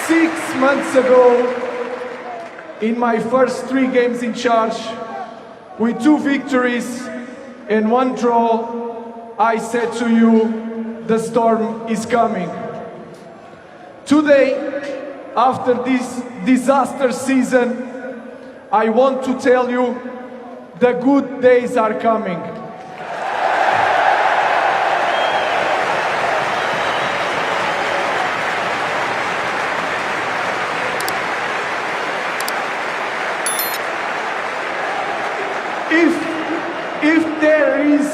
6 months ago, in my first 3 games in charge, with 2 victories and 1 draw, I said to you, the storm is coming. Today, after this disaster season, I want to tell you the good days are coming. If there is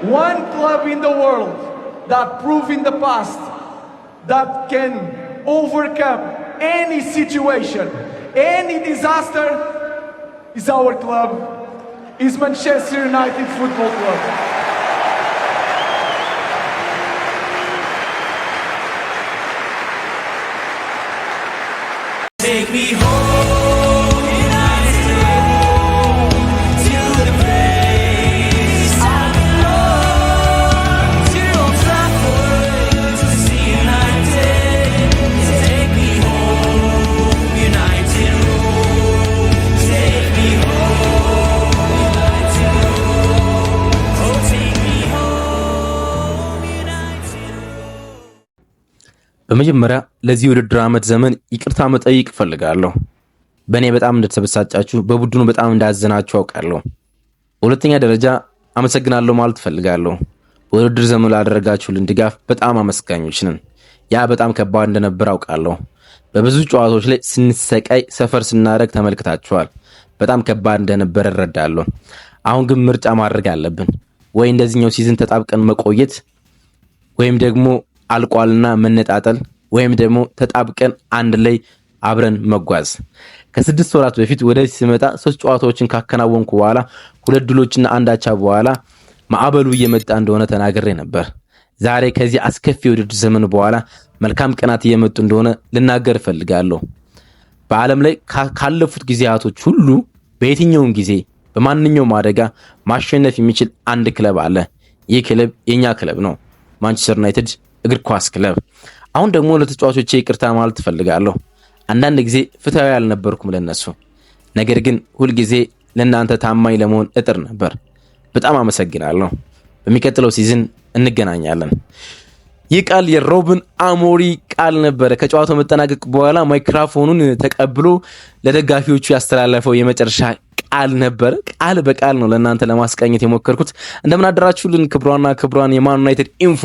one club in the world that proved in the past that can overcome any situation, any disaster, is our club, is Manchester United Football Club. Take me home, United, to the place I belong, to Old Trafford, to see United. Take me home, United, take me home, United, oh take me home, United. በመጀመሪያ ለዚህ ውድድር ዓመት ዘመን ይቅርታ መጠየቅ ፈልጋለሁ። በእኔ በጣም እንደተሰበሳጫችሁ፣ በቡድኑ በጣም እንዳዘናችሁ አውቃለሁ። በሁለተኛ ደረጃ አመሰግናለሁ ማለት ፈልጋለሁ። በውድድር ዘመኑ ላደረጋችሁልን ድጋፍ በጣም አመስጋኞች ነን። ያ በጣም ከባድ እንደነበር አውቃለሁ። በብዙ ጨዋታዎች ላይ ስንሰቃይ ሰፈር ስናደርግ ተመልክታችኋል። በጣም ከባድ እንደነበር እረዳለሁ። አሁን ግን ምርጫ ማድረግ አለብን። ወይ እንደዚህኛው ሲዝን ተጣብቀን መቆየት ወይም ደግሞ አልቋልና መነጣጠል ወይም ደግሞ ተጣብቀን አንድ ላይ አብረን መጓዝ። ከ6 ወራት በፊት ወደዚህ ሲመጣ 3 ጨዋታዎችን ካከናወንኩ በኋላ 2 ድሎችና 1 አቻ በኋላ ማዕበሉ እየመጣ እንደሆነ ተናግሬ ነበር። ዛሬ ከዚህ አስከፊ ውድድር ዘመን በኋላ መልካም ቀናት እየመጡ እንደሆነ ልናገር እፈልጋለሁ። በዓለም ላይ ካለፉት ጊዜያቶች ሁሉ በየትኛውም ጊዜ በማንኛውም አደጋ ማሸነፍ የሚችል አንድ ክለብ አለ። ይህ ክለብ የኛ ክለብ ነው፣ ማንቸስተር ዩናይትድ እግር ኳስ ክለብ። አሁን ደግሞ ለተጫዋቾቼ ይቅርታ ማለት እፈልጋለሁ። አንዳንድ ጊዜ ፍትሃዊ አልነበርኩም ለነሱ፣ ነገር ግን ሁል ጊዜ ለእናንተ ታማኝ ለመሆን እጥር ነበር። በጣም አመሰግናለሁ። በሚቀጥለው ሲዝን እንገናኛለን። ይህ ቃል የሮብን አሞሪ ቃል ነበረ። ከጨዋታው መጠናቀቅ በኋላ ማይክሮፎኑን ተቀብሎ ለደጋፊዎቹ ያስተላለፈው የመጨረሻ ቃል ነበረ። ቃል በቃል ነው ለእናንተ ለማስቀኘት የሞከርኩት። እንደምን አደራችሁልን ክብሯን የማን ዩናይትድ ኢንፎ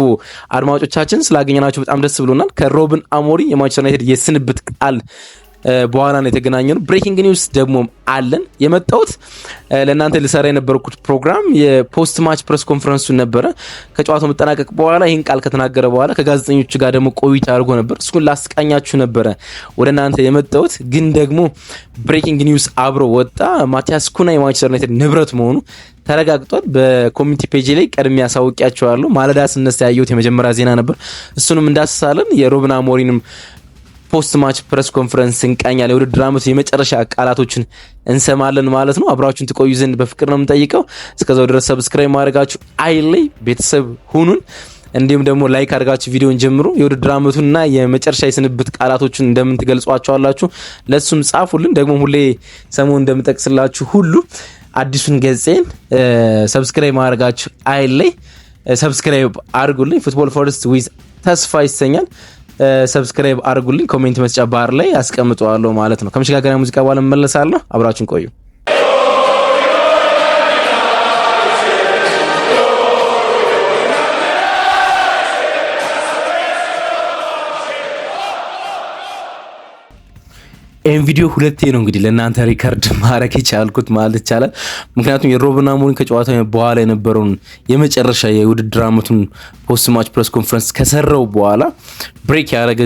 አድማጮቻችን፣ ስላገኘናችሁ በጣም ደስ ብሎናል። ከሮብን አሞሪ የማንቸስተር ዩናይትድ የስንብት ቃል በኋላ ነው የተገናኘነው። ብሬኪንግ ኒውስ ደግሞ አለን። የመጣሁት ለእናንተ ልሰራ የነበርኩት ፕሮግራም የፖስት ማች ፕሬስ ኮንፈረንሱ ነበረ። ከጨዋታው መጠናቀቅ በኋላ ይህን ቃል ከተናገረ በኋላ ከጋዜጠኞቹ ጋር ደግሞ ቆይታ አድርጎ ነበር። እሱን ላስቃኛችሁ ነበረ ወደ እናንተ የመጣሁት። ግን ደግሞ ብሬኪንግ ኒውስ አብሮ ወጣ። ማቲያስ ኩና የማንቸስተር ዩናይትድ ንብረት መሆኑ ተረጋግጧል። በኮሚኒቲ ፔጅ ላይ ቀድሜ ያሳውቂያቸዋለሁ። ማለዳ ስነሳ ያየሁት የመጀመሪያ ዜና ነበር። እሱንም እንዳስሳለን። የሮብን አሞሪንም ፖስት ማች ፕሬስ ኮንፈረንስ እንቃኛለን። የውድድር ዓመቱ የመጨረሻ ቃላቶችን እንሰማለን ማለት ነው። አብራችሁን ትቆዩ ዘንድ በፍቅር ነው የምንጠይቀው። እስከዛው ድረስ ሰብስክራይብ ማድረጋችሁ አይለይ፣ ቤተሰብ ሁኑን። እንዲሁም ደግሞ ላይክ አድርጋችሁ ቪዲዮን ጀምሩ። የውድድር ዓመቱና የመጨረሻ የስንብት ቃላቶችን እንደምን ትገልጿቸዋላችሁ ለሱም ጻፉልን። ደግሞ ሁሌ ሰሞኑን እንደምጠቅስላችሁ ሁሉ አዲሱን ገጽን ሰብስክራይብ ማድረጋችሁ አይለይ። ሰብስክራይብ አድርጉልኝ። ፉትቦል ፈርስት ዊዝ ተስፋ ይሰኛል። ሰብስክራይብ አድርጉልኝ። ኮሜንት መስጫ ባር ላይ አስቀምጠዋለሁ ማለት ነው። ከመሸጋገሪያ ሙዚቃ በኋላ እንመለሳለሁ። አብራችሁን ቆዩ። ይህን ቪዲዮ ሁለቴ ነው እንግዲህ ለእናንተ ሪከርድ ማድረግ የቻልኩት ማለት ይቻላል። ምክንያቱም የሮብን አሞሪም ከጨዋታ በኋላ የነበረውን የመጨረሻ የውድድር ዓመቱን ፖስት ማች ፕሬስ ኮንፈረንስ ከሰራው በኋላ ብሬክ ያደረገ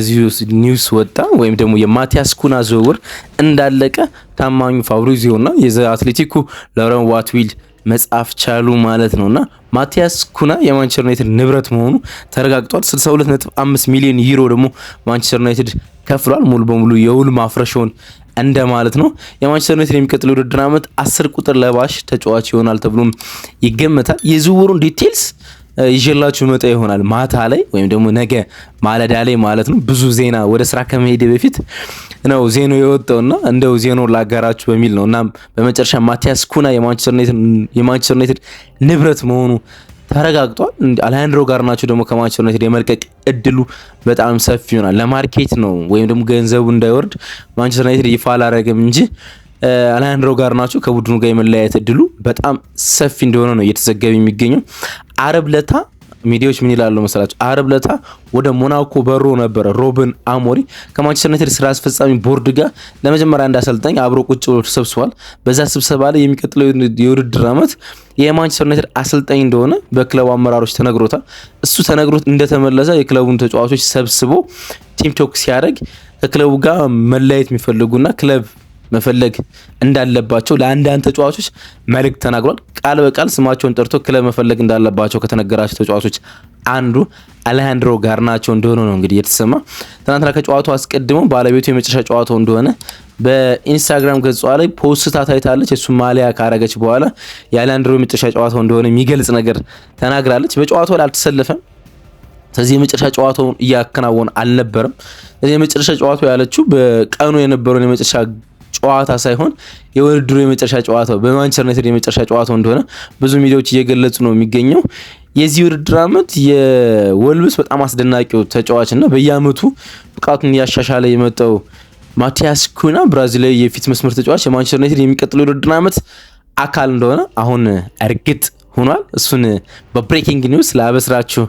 ኒውስ ወጣ፣ ወይም ደግሞ የማቲያስ ኩና ዝውውር እንዳለቀ ታማኙ ፋብሪዚዮና የዘ አትሌቲኩ ሎረን ዋትዊል መጻፍ ቻሉ ማለት ነውና ማቲያስ ኩና የማንቸስተር ዩናይትድ ንብረት መሆኑ ተረጋግጧል። 62.5 ሚሊዮን ዩሮ ደግሞ ማንቸስተር ዩናይትድ ከፍሏል። ሙሉ በሙሉ የውል ማፍረሻውን እንደማለት ነው። የማንቸስተር ዩናይትድ የሚቀጥለው ውድድር ዓመት 10 ቁጥር ለባሽ ተጫዋች ይሆናል ተብሎም ይገመታል። የዝውውሩን ዲቴልስ ይዤላችሁ መጣ ይሆናል ማታ ላይ ወይም ደግሞ ነገ ማለዳ ላይ ማለት ነው። ብዙ ዜና ወደ ስራ ከመሄድ በፊት ነው ዜናው የወጣውና እንደው ዜናው ላጋራችሁ በሚል ነው። እናም በመጨረሻ ማቲያስ ኩና የማንቸስተር ዩናይትድ ንብረት መሆኑ ተረጋግጧል። አሌሃንድሮ ጋርናቾ ደግሞ ከማንቸስተር ዩናይትድ የመልቀቅ እድሉ በጣም ሰፊ ይሆናል። ለማርኬት ነው ወይም ደግሞ ገንዘቡ እንዳይወርድ ማንቸስተር ዩናይትድ ይፋ አላረገም እንጂ አሌሃንድሮ ጋርናቾ ከቡድኑ ጋር የመለያየት እድሉ በጣም ሰፊ እንደሆነ ነው እየተዘገበ የሚገኘው። አረብ ለታ ሚዲያዎች ምን ይላሉ መሰላችሁ? አረብ ለታ ወደ ሞናኮ በሮ ነበረ ሮበን አሞሪ ከማንቸስተር ዩናይትድ ስራ አስፈጻሚ ቦርድ ጋር ለመጀመሪያ እንዳሰልጣኝ አብሮ ቁጭ ብሎ ተሰብስቧል። በዛ ስብሰባ ላይ የሚቀጥለው የውድድር ዓመት የማንቸስተር ዩናይትድ አሰልጣኝ እንደሆነ በክለቡ አመራሮች ተነግሮታል። እሱ ተነግሮት እንደተመለሰ የክለቡን ተጫዋቾች ሰብስቦ ቲም ቶክ ሲያደርግ ከክለቡ ጋር መለያየት የሚፈልጉና ክለብ መፈለግ እንዳለባቸው ለአንዳንድ ተጫዋቾች መልእክት ተናግሯል። ቃል በቃል ስማቸውን ጠርቶ ክለብ መፈለግ እንዳለባቸው ከተነገራቸው ተጫዋቾች አንዱ አሌሃንድሮ ጋርናቾ እንደሆነ ነው እንግዲህ የተሰማ። ትናንትና ከጨዋታው አስቀድሞ ባለቤቱ የመጨረሻ ጨዋታው እንደሆነ በኢንስታግራም ገጿ ላይ ፖስታ ታይታለች። እሱ ማሊያ ካረገች በኋላ የአሌሃንድሮ የመጨረሻ ጨዋታው እንደሆነ የሚገልጽ ነገር ተናግራለች። በጨዋታው ላይ አልተሰለፈም። ስለዚህ የመጨረሻ ጨዋታውን እያከናወነ አልነበረም። ስለዚህ የመጨረሻ ጨዋታው ያለችው በቀኑ የነበረውን የመጨረሻ ጨዋታ ሳይሆን የውድድሩ የመጨረሻ ጨዋታው በማንቸስተር ዩናይትድ የመጨረሻ ጨዋታው እንደሆነ ብዙ ሚዲያዎች እየገለጹ ነው የሚገኘው። የዚህ ውድድር ዓመት የወልብስ በጣም አስደናቂው ተጫዋችና በየዓመቱ ብቃቱን እያሻሻለ የመጣው ማቲያስ ኩና ብራዚላዊ የፊት መስመር ተጫዋች የማንቸስተር ዩናይትድ የሚቀጥለው የውድድር ዓመት አካል እንደሆነ አሁን እርግጥ ሆኗል። እሱን በብሬኪንግ ኒውስ ላበስራችሁ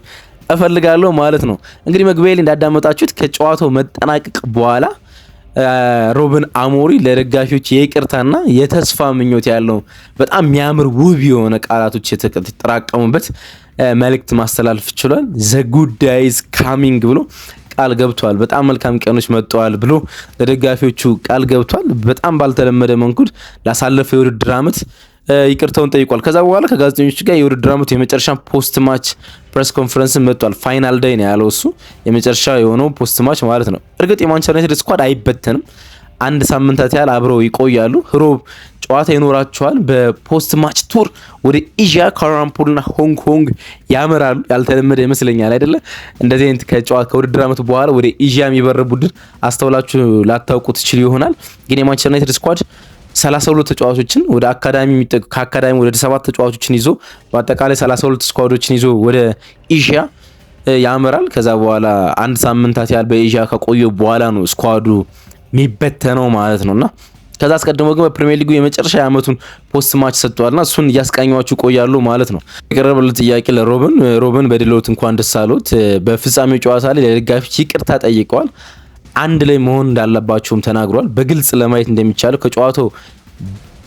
እፈልጋለሁ ማለት ነው። እንግዲህ መግቢያ ላይ እንዳዳመጣችሁት ከጨዋታው መጠናቀቅ በኋላ ሮበን አሞሪ ለደጋፊዎች የይቅርታና የተስፋ ምኞት ያለው በጣም የሚያምር ውብ የሆነ ቃላቶች የተጠራቀሙበት መልእክት ማስተላለፍ ችሏል። ዘ ጉድ ዴይዝ ካሚንግ ብሎ ቃል ገብቷል። በጣም መልካም ቀኖች መጥተዋል ብሎ ለደጋፊዎቹ ቃል ገብቷል። በጣም ባልተለመደ መንገድ ላሳለፈው የውድድር ዓመት ይቅርታውን ጠይቋል። ከዛ በኋላ ከጋዜጠኞች ጋር የውድድር ዓመቱ የመጨረሻ ፖስት ማች ፕሬስ ኮንፈረንስን መጥቷል። ፋይናል ዴይ ነው ያለው እሱ የመጨረሻ የሆነው ፖስት ማች ማለት ነው። እርግጥ የማንቸስተር ዩናይትድ ስኳድ አይበተንም። አንድ ሳምንታት ያህል አብረው ይቆያሉ። ሮብ ጨዋታ ይኖራቸዋል። በፖስት ማች ቱር ወደ ኤዥያ ካራምፑልና ሆንግ ኮንግ ያመራሉ። ያልተለመደ ይመስለኛል አይደለ? እንደዚህ አይነት ከውድድር ዓመቱ በኋላ ወደ ኤዥያ የሚበር ቡድን አስተውላችሁ ላታውቁ ትችሉ ይሆናል። ግን የማንቸስተር ዩናይትድ ስኳድ 32 ተጫዋቾችን ወደ ከአካዳሚ ወደ 7 ተጫዋቾችን ይዞ በአጠቃላይ 32 ስኳዶችን ይዞ ወደ ኤዥያ ያመራል። ከዛ በኋላ አንድ ሳምንታት ያህል በኤዥያ ከቆየ በኋላ ነው ስኳዱ የሚበተነው ማለት ነውና ከዛ አስቀድሞ ግን በፕሪሚየር ሊጉ የመጨረሻ የዓመቱን ፖስት ማች ሰጥቷልና እሱን እያስቃኘዋችሁ ቆያሉ ማለት ነው። የቀረበለት ጥያቄ ለሮበን በድሎት እንኳን ደስ አሎት። በፍጻሜው ጨዋታ ላይ ለደጋፊዎች ይቅርታ ጠይቀዋል። አንድ ላይ መሆን እንዳለባቸውም ተናግሯል። በግልጽ ለማየት እንደሚቻለው ከጨዋታው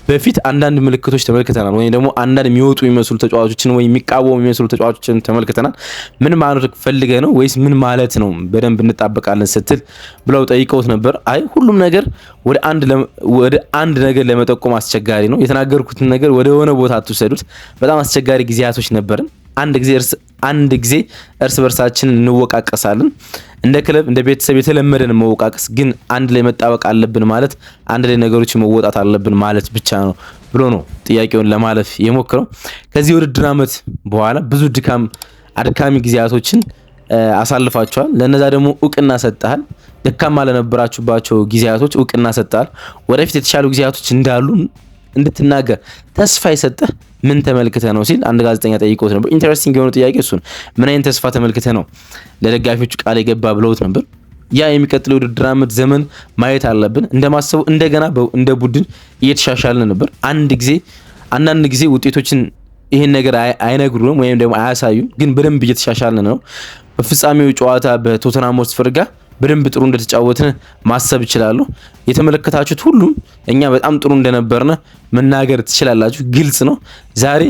በፊት አንዳንድ ምልክቶች ተመልክተናል። ወይም ደግሞ አንዳንድ የሚወጡ የሚመስሉ ተጫዋቾችን ወይ የሚቃወሙ የሚመስሉ ተጫዋቾችን ተመልክተናል። ምን ማለት ፈልገ ነው ወይስ ምን ማለት ነው በደንብ እንጣበቃለን ስትል ብለው ጠይቀውት ነበር። አይ ሁሉም ነገር ወደ አንድ ነገር ለመጠቆም አስቸጋሪ ነው። የተናገርኩትን ነገር ወደ ሆነ ቦታ አትውሰዱት። በጣም አስቸጋሪ ጊዜያቶች ነበርን። አንድ ጊዜ እርስ በርሳችን እንወቃቀሳለን። እንደ ክለብ እንደ ቤተሰብ የተለመደን መወቃቀስ፣ ግን አንድ ላይ መጣበቅ አለብን ማለት አንድ ላይ ነገሮችን መወጣት አለብን ማለት ብቻ ነው ብሎ ነው ጥያቄውን ለማለፍ የሞክረው። ከዚህ ውድድር ዓመት በኋላ ብዙ አድካሚ ጊዜያቶችን አሳልፋቸዋል። ለነዛ ደግሞ እውቅና ሰጥተሃል። ደካማ ለነበራችሁባቸው ጊዜያቶች እውቅና ሰጥተሃል። ወደፊት የተሻሉ ጊዜያቶች እንዳሉ እንድትናገር ተስፋ የሰጠህ ምን ተመልክተ ነው ሲል አንድ ጋዜጠኛ ጠይቆት ነበር። ኢንተረስቲንግ የሆነ ጥያቄ እሱ ነው። ምን አይነት ተስፋ ተመልክተ ነው ለደጋፊዎቹ ቃል የገባ ብለውት ነበር። ያ የሚቀጥለው ውድድር ዓመት ዘመን ማየት አለብን። እንደማሰቡ እንደገና እንደ ቡድን እየተሻሻልን ነበር። አንዳንድ ጊዜ ውጤቶችን ይሄን ነገር አይነግሩንም ወይም ደግሞ አያሳዩም፣ ግን በደንብ እየተሻሻልን ነው። በፍጻሜው ጨዋታ በቶተንሃም ሆትስፐር ጋር በደንብ ጥሩ እንደተጫወትን ማሰብ ይችላሉ። የተመለከታችሁት ሁሉም እኛ በጣም ጥሩ እንደነበርነ መናገር ትችላላችሁ። ግልጽ ነው። ዛሬ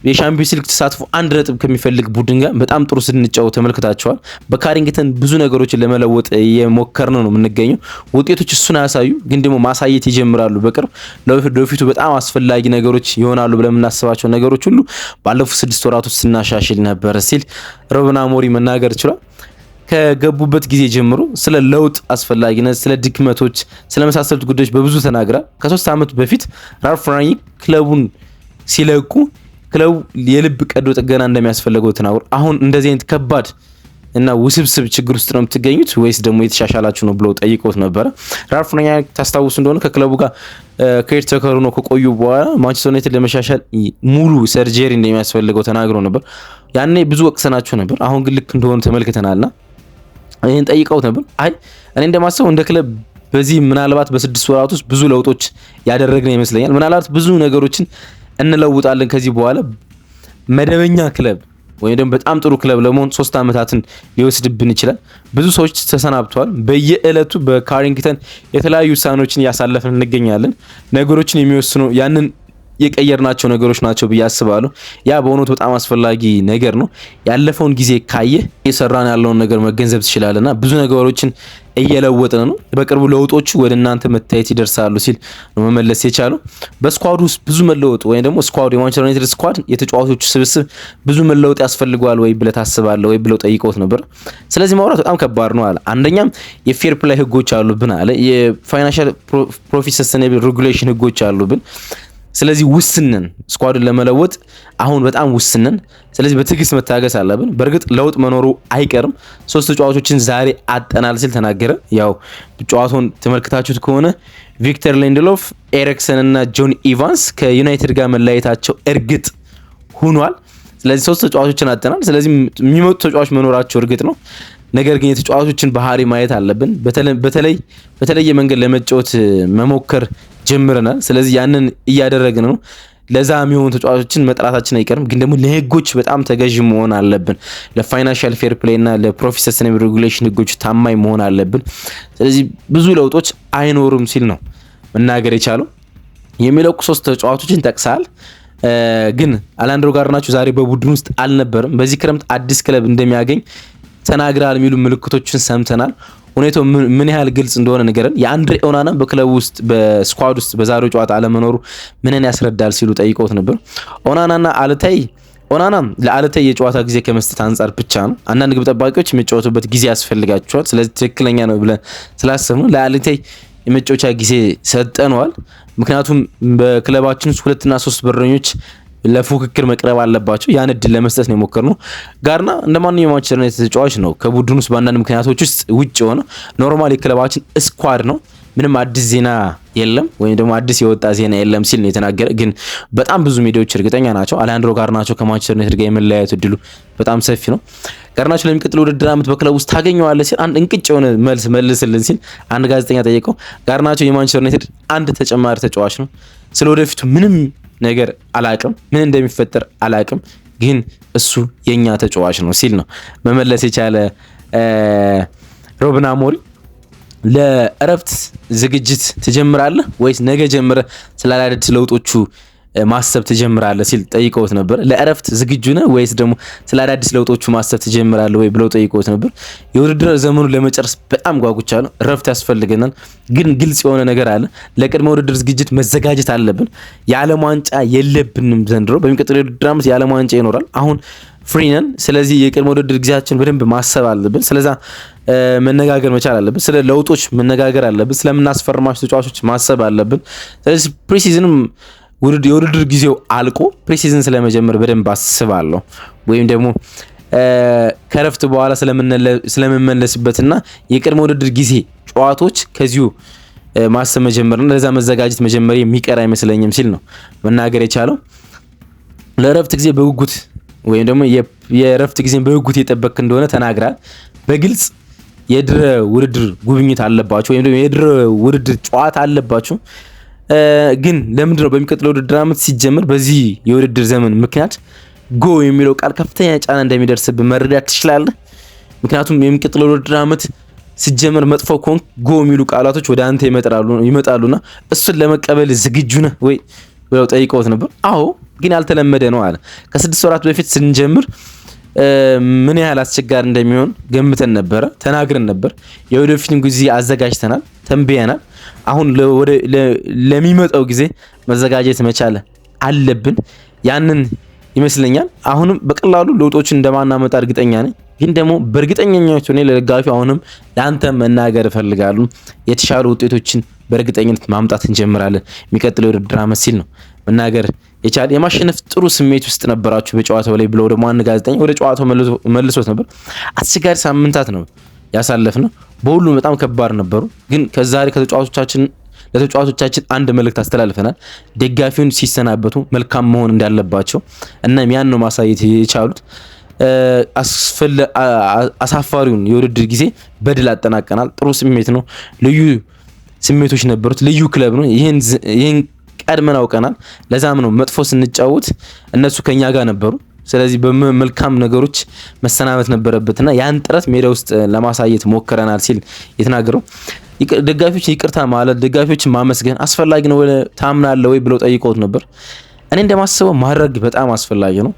የሻምፒዮንስ ሊግ ተሳትፎ 1 ነጥብ ከሚፈልግ ቡድን ጋር በጣም ጥሩ ስንጫወት ተመልክታችኋል። በካሪንግተን ብዙ ነገሮችን ለመለወጥ እየሞከርን ነው የምንገኘው። ውጤቶች እሱን አያሳዩ፣ ግን ደግሞ ማሳየት ይጀምራሉ በቅርብ። ለወደፊቱ በጣም አስፈላጊ ነገሮች ይሆናሉ ብለን የምናስባቸው ነገሮች ሁሉ ባለፉት 6 ወራቶች ስናሻሽል ነበር ሲል ሩበን አሞሪም መናገር ችሏል። ከገቡበት ጊዜ ጀምሮ ስለ ለውጥ አስፈላጊነት፣ ስለ ድክመቶች፣ ስለ መሳሰሉት ጉዳዮች በብዙ ተናግሯል። ከ3 ዓመት በፊት ራልፍ ራኒክ ክለቡን ሲለቁ ክለቡ የልብ ቀዶ ጥገና እንደሚያስፈልገው ተናግሮ አሁን እንደዚህ አይነት ከባድ እና ውስብስብ ችግር ውስጥ ነው የምትገኙት ወይስ ደግሞ የተሻሻላችሁ ነው ብለው ጠይቀውት ነበረ። ራልፍ ራኒክ ታስታውሱ እንደሆነ ከክለቡ ጋር ከኤድ ተከሩ ነው ከቆዩ በኋላ ማንቸስተር ዩናይትድ ለመሻሻል ሙሉ ሰርጀሪ እንደሚያስፈልገው ተናግሮ ነበር። ያኔ ብዙ ወቅሰናቸው ነበር። አሁን ግን ልክ እንደሆነ ተመልክተናልና ይሄን ጠይቀውት ነበር። አይ እኔ እንደማስበው እንደ ክለብ በዚህ ምናልባት በ6 ወራት ውስጥ ብዙ ለውጦች ያደረግን ይመስለኛል። ምናልባት ብዙ ነገሮችን እንለውጣለን ከዚህ በኋላ መደበኛ ክለብ ወይ ደግሞ በጣም ጥሩ ክለብ ለመሆን 3 አመታትን ሊወስድብን ይችላል። ብዙ ሰዎች ተሰናብተዋል። በየእለቱ በካሪንግተን የተለያዩ ውሳኔዎችን እያሳለፍን እንገኛለን። ነገሮችን የሚወስኑ ያንን የቀየርናቸው ነገሮች ናቸው ብዬ አስባለሁ። ያ በእውነቱ በጣም አስፈላጊ ነገር ነው። ያለፈውን ጊዜ ካየ የሰራን ያለውን ነገር መገንዘብ ትችላለና ብዙ ነገሮችን እየለወጥን ነው። በቅርቡ ለውጦቹ ወደ እናንተ መታየት ይደርሳሉ ሲል ነው መመለስ የቻለው። በስኳዱ ውስጥ ብዙ መለወጥ ወይ ደግሞ ስኳዱ የማንቸስተር ዩናይትድ ስኳድ የተጫዋቾቹ ስብስብ ብዙ መለወጥ ያስፈልገዋል ወይ ብለህ ታስባለህ ወይ ብለው ጠይቀውት ነበር። ስለዚህ ማውራት በጣም ከባድ ነው አለ። አንደኛም የፌር ፕላይ ህጎች አሉብን አለ። የፋይናንሻል ፕሮፊት ሰስቴኔብል ሬጉሌሽን ህጎች አሉብን። ስለዚህ ውስነን ስኳድን ለመለወጥ አሁን በጣም ውስነን። ስለዚህ በትዕግስት መታገስ አለብን። በእርግጥ ለውጥ መኖሩ አይቀርም። 3 ተጫዋቾችን ዛሬ አጠናል ሲል ተናገረ። ያው ጨዋታውን ተመልክታችሁት ከሆነ ቪክተር ሊንድሎፍ፣ ኤሪክሰን እና ጆን ኢቫንስ ከዩናይትድ ጋር መለያየታቸው እርግጥ ሆኗል። ስለዚህ 3 ተጫዋቾችን አጠናል። ስለዚህ የሚመጡ ተጫዋቾች መኖራቸው እርግጥ ነው። ነገር ግን የተጫዋቾችን ባህሪ ማየት አለብን። በተለየ መንገድ ለመጫወት መሞከር ጀምረናል። ስለዚህ ያንን እያደረግን ነው። ለዛ የሚሆኑ ተጫዋቾችን መጥራታችን አይቀርም። ግን ደግሞ ለህጎች በጣም ተገዥ መሆን አለብን። ለፋይናንሻል ፌር ፕሌይ እና ለፕሮፊት ሰስቴኔብል ሬጉሌሽን ህጎች ታማኝ መሆን አለብን። ስለዚህ ብዙ ለውጦች አይኖሩም ሲል ነው መናገር የቻለው። የሚለቁ 3 ተጫዋቾችን ጠቅሳል። ግን አሌሃንድሮ ጋርናቾ ዛሬ በቡድን ውስጥ አልነበረም። በዚህ ክረምት አዲስ ክለብ እንደሚያገኝ ተናግራል የሚሉ ምልክቶችን ሰምተናል። ሁኔታው ምን ያህል ግልጽ እንደሆነ ንገረን። የአንድሬ ኦናና በክለቡ ውስጥ በስኳድ ውስጥ በዛሬው ጨዋታ አለመኖሩ ምንን ያስረዳል ሲሉ ጠይቀውት ነበር። ኦናናና አልታይ ኦናና ለአልታይ የጨዋታ ጊዜ ከመስጠት አንጻር ብቻ ነው። አንዳንድ ግብ ጠባቂዎች የሚጫወቱበት ጊዜ ያስፈልጋቸዋል። ስለዚህ ትክክለኛ ነው ብለን ስላሰብነው ለአልታይ የመጫወቻ ጊዜ ሰጠነዋል። ምክንያቱም በክለባችን ውስጥ 2 እና 3 በረኞች ለፉክክር መቅረብ አለባቸው። ያን እድል ለመስጠት ነው የሞከርነው። ጋርና እንደማንኛውም ማንቸስተር ዩናይትድ ተጫዋች ነው። ከቡድን ውስጥ በአንዳንድ ምክንያቶች ውስጥ ውጭ የሆነ ኖርማል የክለባችን ስኳድ ነው። ምንም አዲስ ዜና የለም ወይም ደግሞ አዲስ የወጣ ዜና የለም ሲል ነው የተናገረ። ግን በጣም ብዙ ሚዲያዎች እርግጠኛ ናቸው አሌሃንድሮ ጋርናቾ ከማንቸስተር ዩናይትድ ጋር የመለያየት እድሉ በጣም ሰፊ ነው። ጋርናቾ ለሚቀጥለው ውድድር ዓመት በክለብ ውስጥ ታገኘዋለህ ሲል አንድ እንቅጭ የሆነ መልስ መልስልን ሲል አንድ ጋዜጠኛ ጠየቀው። ጋርናቾ የማንቸስተር ዩናይትድ አንድ ተጨማሪ ተጫዋች ነው። ስለ ወደፊቱ ምንም ነገር አላቅም፣ ምን እንደሚፈጠር አላቅም፣ ግን እሱ የኛ ተጫዋች ነው ሲል ነው መመለስ የቻለ ሩበን አሞሪም። ለእረፍት ዝግጅት ትጀምራለህ ወይስ ነገ ጀምረህ ስለ አዳዲስ ለውጦቹ ማሰብ ትጀምራለህ ሲል ጠይቀውት ነበር። ለእረፍት ዝግጁ ነህ ወይስ ደግሞ ስለ አዳዲስ ለውጦቹ ማሰብ ትጀምራለህ ወይ ብለው ጠይቀውት ነበር። የውድድር ዘመኑን ለመጨረስ በጣም ጓጉቻለሁ። እረፍት ያስፈልገናል፣ ግን ግልጽ የሆነ ነገር አለ። ለቅድመ ውድድር ዝግጅት መዘጋጀት አለብን። የዓለም ዋንጫ የለብንም ዘንድሮ። በሚቀጥለው የውድድር ዓመት የዓለም ዋንጫ ይኖራል። አሁን ፍሪ ነን። ስለዚህ የቅድመ ውድድር ጊዜያችን በደንብ ማሰብ አለብን። ስለዛ መነጋገር መቻል አለብን። ስለ ለውጦች መነጋገር አለብን። ስለምናስፈርማቸው ተጫዋቾች ማሰብ አለብን። ስለዚህ ፕሪሲዝንም የውድድር ጊዜው አልቆ ፕሪሲዝን ስለመጀመር በደንብ አስባለሁ። ወይም ደግሞ ከረፍት በኋላ ስለምመለስበትና የቅድመ ውድድር ጊዜ ጨዋታዎች ከዚሁ ማሰብ መጀመርና ለዛ መዘጋጀት መጀመር የሚቀር አይመስለኝም ሲል ነው መናገር የቻለው። ለረፍት ጊዜ በጉጉት ወይም ደግሞ የረፍት ጊዜን በጉጉት የጠበቅ እንደሆነ ተናግራል። በግልጽ የድረ ውድድር ጉብኝት አለባቸው ወይም ደግሞ የድረ ውድድር ጨዋታ አለባቸው። ግን ለምንድን ነው በሚቀጥለው ውድድር ዓመት ሲጀምር በዚህ የውድድር ዘመን ምክንያት ጎ የሚለው ቃል ከፍተኛ ጫና እንደሚደርስብህ መረዳት ትችላለህ። ምክንያቱም የሚቀጥለው ውድድር ዓመት ሲጀምር መጥፎ ከሆንክ ጎ የሚሉ ቃላቶች ወደ አንተ ይመጣሉና እሱን ለመቀበል ዝግጁ ነህ ወይ ብለው ጠይቀውት ነበር። አዎ ግን ያልተለመደ ነው አለ። ከ6 ወራት በፊት ስንጀምር ምን ያህል አስቸጋሪ እንደሚሆን ገምተን ነበረ፣ ተናግረን ነበር። የወደፊቱን ጊዜ አዘጋጅተናል፣ ተንብየናል። አሁን ለሚመጣው ጊዜ መዘጋጀት መቻል አለብን። ያንን ይመስለኛል። አሁንም በቀላሉ ለውጦችን እንደማናመጣ እርግጠኛ ነኝ። ግን ደግሞ በእርግጠኛነት ሆነ ለደጋፊ አሁንም ለአንተ መናገር እፈልጋለሁ፣ የተሻሉ ውጤቶችን በእርግጠኝነት ማምጣት እንጀምራለን የሚቀጥለው የውድድር ዓመት ሲል ነው መናገር የቻለ የማሸነፍ ጥሩ ስሜት ውስጥ ነበራችሁ በጨዋታው ላይ ብለው ደግሞ አንድ ጋዜጠኛ ወደ ጨዋታው መልሶት ነበር። አስቸጋሪ ሳምንታት ነው ያሳለፍነው፣ በሁሉም በጣም ከባድ ነበሩ። ግን ከዛሬ ለተጫዋቾቻችን አንድ መልእክት አስተላልፈናል። ደጋፊውን ሲሰናበቱ መልካም መሆን እንዳለባቸው እና ያን ነው ማሳየት የቻሉት። አሳፋሪውን የውድድር ጊዜ በድል አጠናቀናል። ጥሩ ስሜት ነው። ልዩ ስሜቶች ነበሩት። ልዩ ክለብ ነው። ይህን ቀድመን አውቀናል። ለዛም ነው መጥፎ ስንጫወት እነሱ ከኛ ጋር ነበሩ። ስለዚህ በመልካም ነገሮች መሰናበት ነበረበትና ያን ጥረት ሜዳ ውስጥ ለማሳየት ሞክረናል ሲል የተናገረው። ደጋፊዎች ይቅርታ ማለት ደጋፊዎችን ማመስገን አስፈላጊ ነው ታምናለህ ወይ ብለው ጠይቀውት ነበር። እኔ እንደማስበው ማድረግ በጣም አስፈላጊ ነው።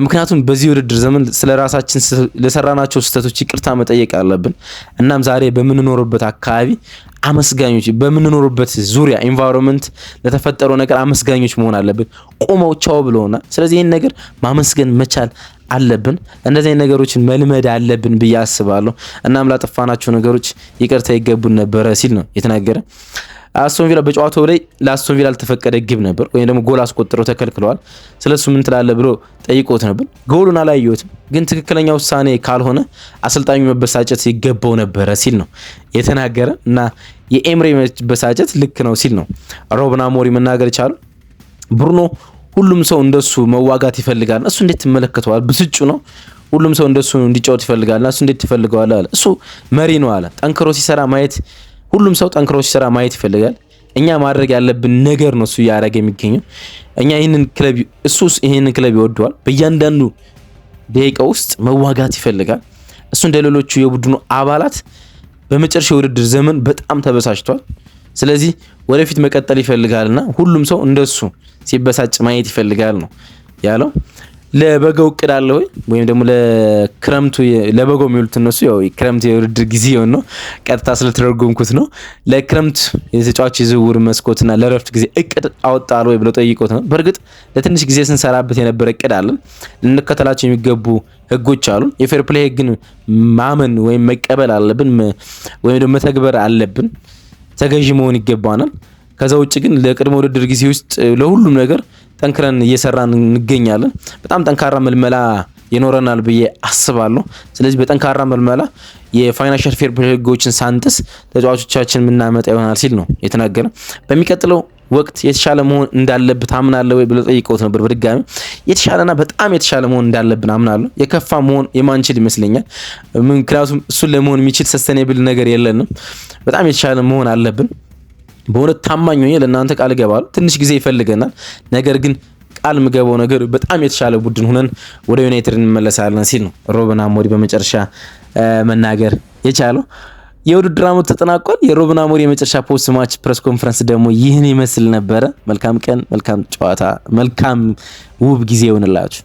ምክንያቱም በዚህ ውድድር ዘመን ስለራሳችን ለሰራናቸው ስህተቶች ይቅርታ መጠየቅ አለብን። እናም ዛሬ በምንኖርበት አካባቢ አመስጋኞች፣ በምንኖርበት ዙሪያ ኢንቫይሮንመንት ለተፈጠረው ነገር አመስጋኞች መሆን አለብን። ቆመው ቻው ብለውና ስለዚህ ይህን ነገር ማመስገን መቻል አለብን። እንደዚህ አይነት ነገሮችን መልመድ አለብን ብዬ አስባለሁ። እናም ላጠፋናቸው ነገሮች ይቅርታ ይገቡን ነበረ ሲል ነው የተናገረ። አስቶን ቪላ በጨዋታው ላይ ለአስቶን ቪላ ያልተፈቀደ ግብ ነበር ወይም ደግሞ ጎል አስቆጥረው ተከልክለዋል። ስለሱ ምን ትላለህ ብሎ ጠይቆት ነበር። ጎሉን አላየሁትም፣ ግን ትክክለኛ ውሳኔ ካልሆነ አሰልጣኙ መበሳጨት ይገባው ነበረ ሲል ነው የተናገረ እና የኤምሬ መበሳጨት ልክ ነው ሲል ነው ሩበን አሞሪም መናገር ቻሉ። ብሩኖ ሁሉም ሰው እንደሱ መዋጋት ይፈልጋል። እሱ እንዴት ትመለከተዋል? ብስጩ ነው። ሁሉም ሰው እንደሱ እንዲጫወት ይፈልጋል። እሱ እንዴት ትፈልገዋል አለ። እሱ መሪ ነው አለ። ጠንክሮ ሲሰራ ማየት ሁሉም ሰው ጠንክሮ ሲሰራ ማየት ይፈልጋል። እኛ ማድረግ ያለብን ነገር ነው እሱ እያደረገ የሚገኘው። እኛ ይህንን ክለብ ይወደዋል። በእያንዳንዱ ደቂቃ ውስጥ መዋጋት ይፈልጋል። እሱ እንደሌሎቹ የቡድኑ አባላት በመጨረሻ የውድድር ዘመን በጣም ተበሳጭቷል። ስለዚህ ወደፊት መቀጠል ይፈልጋልና ሁሉም ሰው እንደሱ ሲበሳጭ ማየት ይፈልጋል ነው ያለው። ለበጋው እቅድ አለ ወይ ወይም ደግሞ ለክረምቱ ለበጋው የሚሉት እነሱ ያው ክረምት የውድድር ጊዜ ነው፣ ቀጥታ ስለተረጎምኩት ነው። ለክረምት የተጫዋች የዝውውር መስኮትና ለረፍት ጊዜ እቅድ አወጣለ ወይ ብለው ጠይቆት ነው። በእርግጥ ለትንሽ ጊዜ ስንሰራበት የነበረ እቅድ አለን። ልንከተላቸው የሚገቡ ህጎች አሉ። የፌር ፕሌይ ህግን ማመን ወይም መቀበል አለብን ወይም ደግሞ መተግበር አለብን። ተገዢ መሆን ይገባናል። ከዛ ውጭ ግን ለቅድመ ውድድር ጊዜ ውስጥ ለሁሉም ነገር ጠንክረን እየሰራን እንገኛለን። በጣም ጠንካራ መልመላ ይኖረናል ብዬ አስባለሁ። ስለዚህ በጠንካራ መልመላ የፋይናንሻል ፌር ፕሌይ ህጎችን ሳንጥስ ተጫዋቾቻችን የምናመጣ ይሆናል ሲል ነው የተናገረ። በሚቀጥለው ወቅት የተሻለ መሆን እንዳለብን ታምናለህ ወይ ብለው ጠይቀውት ነበር። በድጋሚ የተሻለና በጣም የተሻለ መሆን እንዳለብን አምናለሁ። የከፋ መሆን የማንችል ይመስለኛል። ምክንያቱም እሱን ለመሆን የሚችል ሰስተኔብል ነገር የለንም። በጣም የተሻለ መሆን አለብን። በእውነት ታማኝ ሆኜ ለእናንተ ቃል እገባለሁ። ትንሽ ጊዜ ይፈልገናል። ነገር ግን ቃል ምገባው ነገር በጣም የተሻለ ቡድን ሆነን ወደ ዩናይትድ እንመለሳለን ሲል ነው ሩበን አሞሪም በመጨረሻ መናገር የቻለው። የውድድር ዓመቱ ተጠናቋል። የሩበን አሞሪም የመጨረሻ ፖስት ማች ፕሬስ ኮንፈረንስ ደግሞ ይህን ይመስል ነበረ። መልካም ቀን፣ መልካም ጨዋታ፣ መልካም ውብ ጊዜ ይሆንላችሁ።